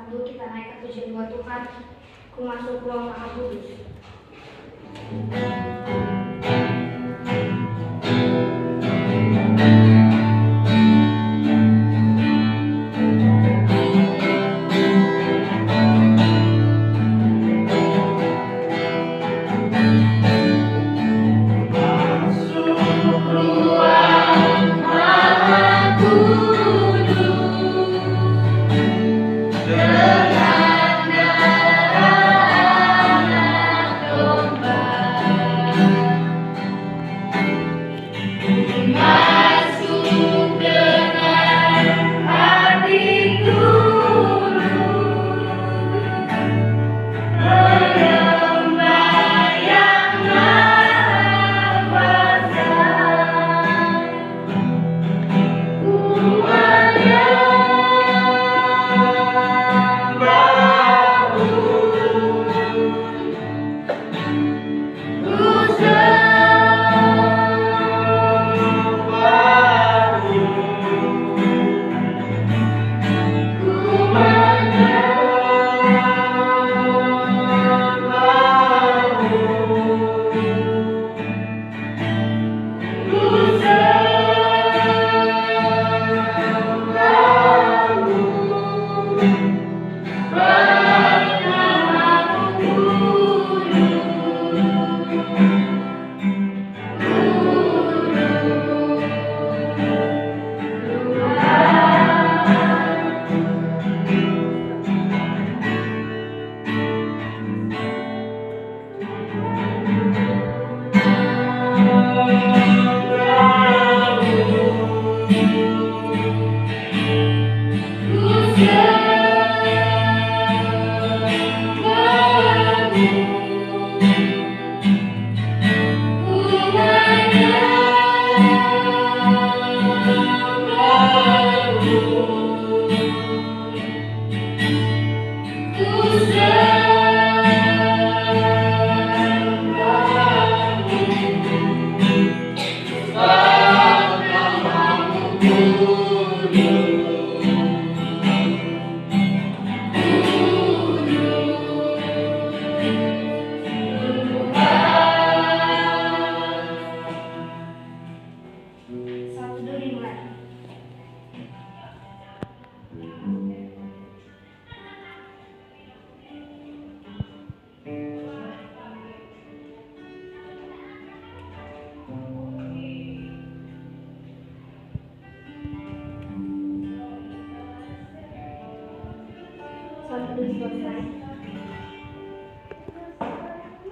Pandu, kita naik ke pujian buat Tuhan. Ku masuk ruang Maha Kudus.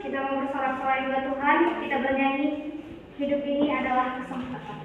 Kita mau bersorak-sorai buat Tuhan, kita bernyanyi, hidup ini adalah kesempatan.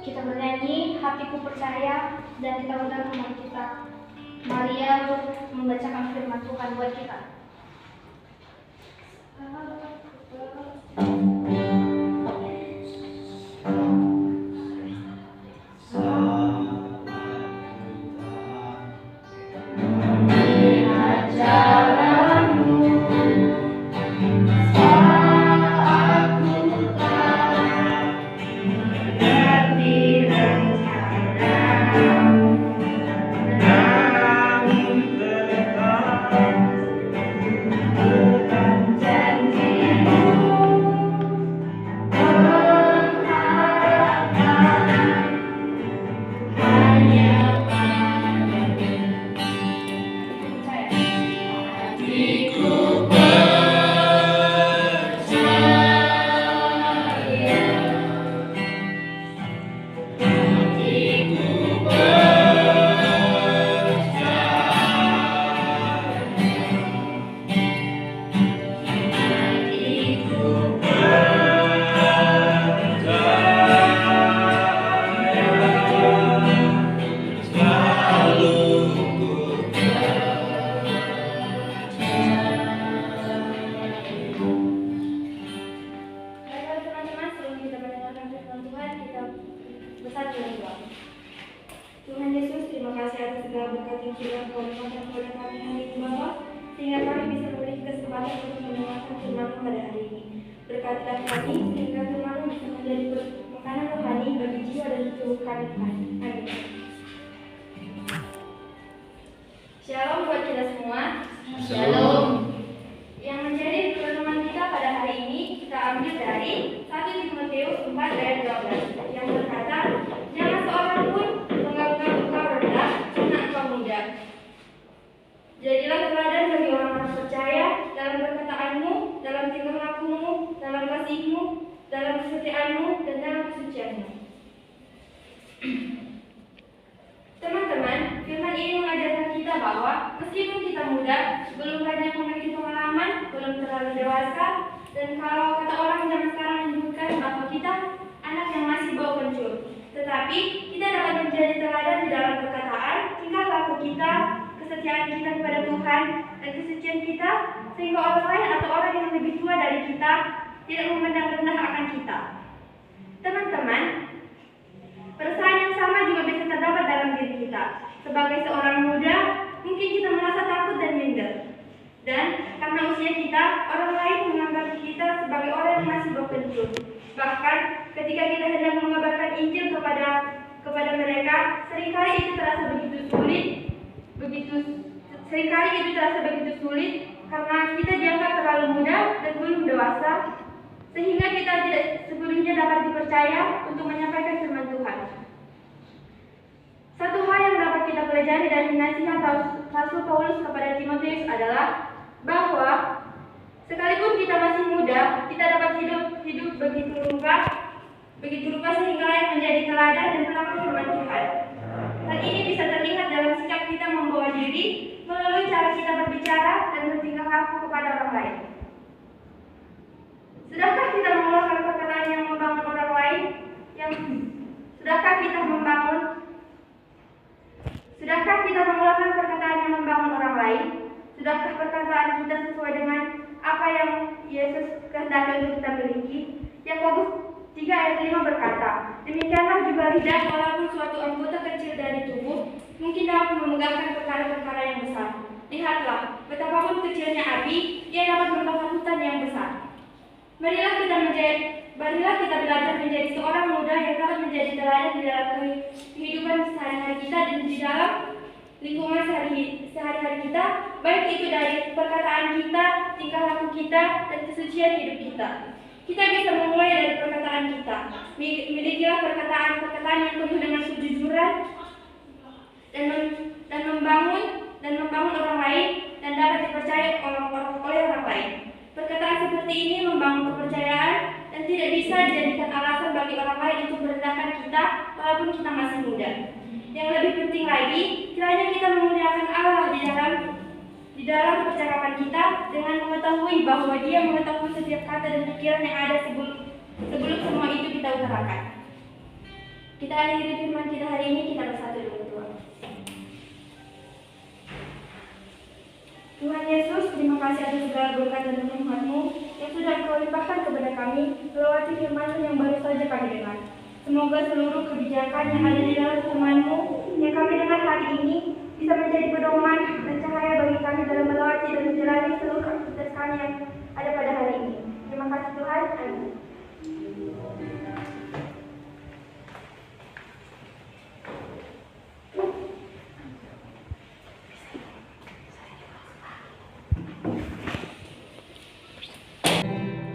Kita bernyanyi Hatiku Percaya, dan kita undang teman kita Maria untuk membacakan firman Tuhan buat kita. Jalanmu saat aku tak berkatilah kami sehingga firman-Mu bisa menjadi makanan rohani bagi jiwa dan tubuh kami Tuhan. Amin. Shalom buat kita semua. Shalom. Yang menjadi renungan kita pada hari ini kita ambil dari 1 Timotius 4 ayat 12 yang berkata, jangan seorang pun menganggap engkau rendah karena engkau muda. Jadilah teladan bagi orang-orang percaya dalam perkataanmu, dalam tingkah lakumu, dalam kasihmu, dalam kesetiaanmu, dan dalam kesucianmu. Teman-teman, firman ini mengajarkan kita bahwa meskipun kita muda, belum banyak memiliki pengalaman, belum terlalu dewasa, dan kalau kata orang zaman sekarang menyebutkan bahwa kita anak yang masih bau kencur, tetapi kita dapat menjadi teladan di dalam perkataan, tingkah laku kita, kesetiaan kita kepada Tuhan, dan kesucian kita, sehingga orang lain atau orang yang lebih tua dari kita tidak memandang rendah akan kita. Teman-teman, perasaan yang sama juga bisa terdapat dalam diri kita. Sebagai seorang muda, mungkin kita merasa takut dan minder. Dan karena usia kita, orang lain menganggap kita sebagai orang yang masih bau kencur. Bahkan ketika kita hendak mengabarkan Injil kepada mereka, seringkali itu terasa begitu sulit karena kita dianggap terlalu muda dan belum dewasa, sehingga kita tidak sepenuhnya dapat dipercaya untuk menyampaikan firman Tuhan. Satu hal yang dapat kita pelajari dari nasihat Rasul Paulus kepada Timotius adalah bahwa sekalipun kita masih muda, kita dapat hidup begitu rupa sehingga layak menjadi teladan dan pelakon firman Tuhan. Hal ini bisa terlihat dalam sikap kita membawa diri, melalui cara kita berbicara dan bertingkah laku kepada orang lain. Sudahkah kita mengeluarkan perkataan yang membangun orang lain? Sudahkah kita mengeluarkan perkataan yang membangun orang lain? Sudahkah perkataan kita sesuai dengan apa yang Yesus kehendaki untuk kita miliki? Yakobus 3 ayat 5 berkata, demikianlah juga lidah, walaupun suatu anggota kecil dari tubuh, mungkin dapat memegahkan perkara-perkara yang besar. Lihatlah, betapapun kecilnya api, ia dapat membakar hutan yang besar. Marilah kita belajar menjadi seorang muda yang dapat menjadi teladan di dalam kehidupan sehari-hari kita dan di dalam lingkungan sehari-hari kita, baik itu dari perkataan kita, tingkah laku kita, dan kesucian hidup kita. Kita bisa memulai dari perkataan kita. Milikilah perkataan yang penuh dengan kejujuran dan membangun orang lain dan dapat dipercaya oleh orang lain. Perkataan seperti ini membangun kepercayaan dan tidak bisa dijadikan alasan bagi orang lain untuk merendahkan kita walaupun kita masih muda. Yang lebih penting lagi, kiranya kita memuliakan Allah di dalam percakapan kita dengan mengetahui bahwa Dia mengetahui setiap kata dan pikiran yang ada sebelum semua itu kita utarakan. Kita akhiri firman kita hari ini, kita bersatu dengan Tuhan. Tuhan Yesus, terima kasih atas segala berkat dan rahmat-Mu yang sudah Kau limpahkan kepada kami lewat firman-Mu yang baru saja kami dengar. Semoga seluruh kebijakan yang ada di dalam firman-Mu yang kami dengar hari ini bisa menjadi pedoman dan cahaya bagi kami dalam melewati dan menjalani seluruh aktivitas kami yang ada pada hari ini. Terima kasih Tuhan. Amin.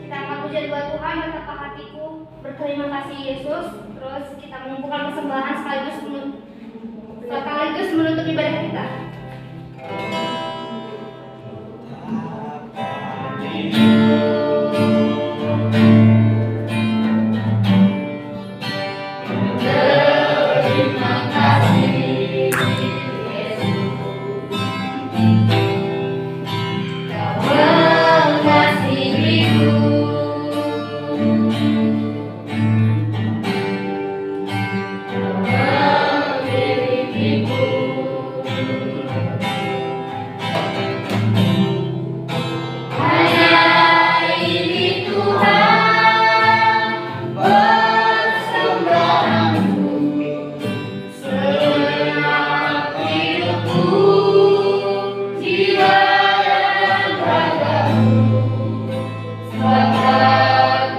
Kita angkat pujian buat Tuhan betapa hatiku berterima kasih Yesus. Terus kita mengumpulkan persembahan sekaligus menutup ibadah kita. Bapa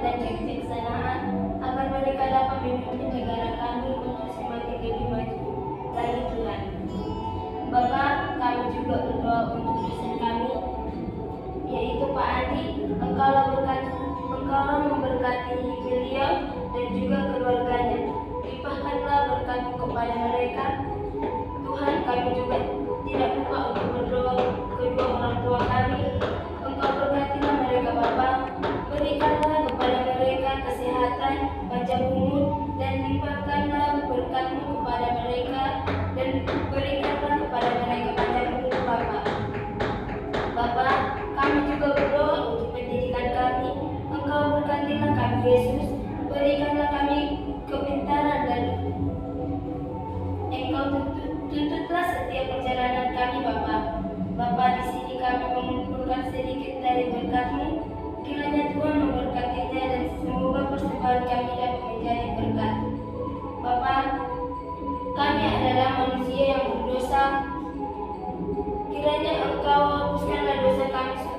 dan kebijaksanaan agar mereka dapat memimpin negara kami untuk semakin lebih maju dari Tuhan. Bapa, kami juga berdoa untuk dosen kami, yaitu Pak Andi. Engkaulah memberkati beliau dan juga keluarganya. Limpahkanlah berkat-Mu kepada mereka. Tuhan, kami juga tidak lupa untuk berdoa kedua orang tua kami. Engkau berkatilah mereka Bapa. Berikanlah kepada mereka kesehatan, panjang umur, dan limpahkanlah berkat-Mu kepada mereka, dan berikanlah kepada mereka panjang umur Bapa. Bapa, kami juga berdoa untuk pendidikan kami. Engkau berkatilah kami Yesus. Berikanlah kami kepintaran dan Engkau tuntutlah setiap perjalanan kami Bapa. Bapa, di sini kami mengumpulkan sedikit dari berkat-Mu. Kiranya Tuhan memberkatinya dan semoga persembahan kami dapat menjadi berkat. Bapa, kami adalah manusia yang berdosa. Kiranya Engkau hapuskanlah dosa kami semua.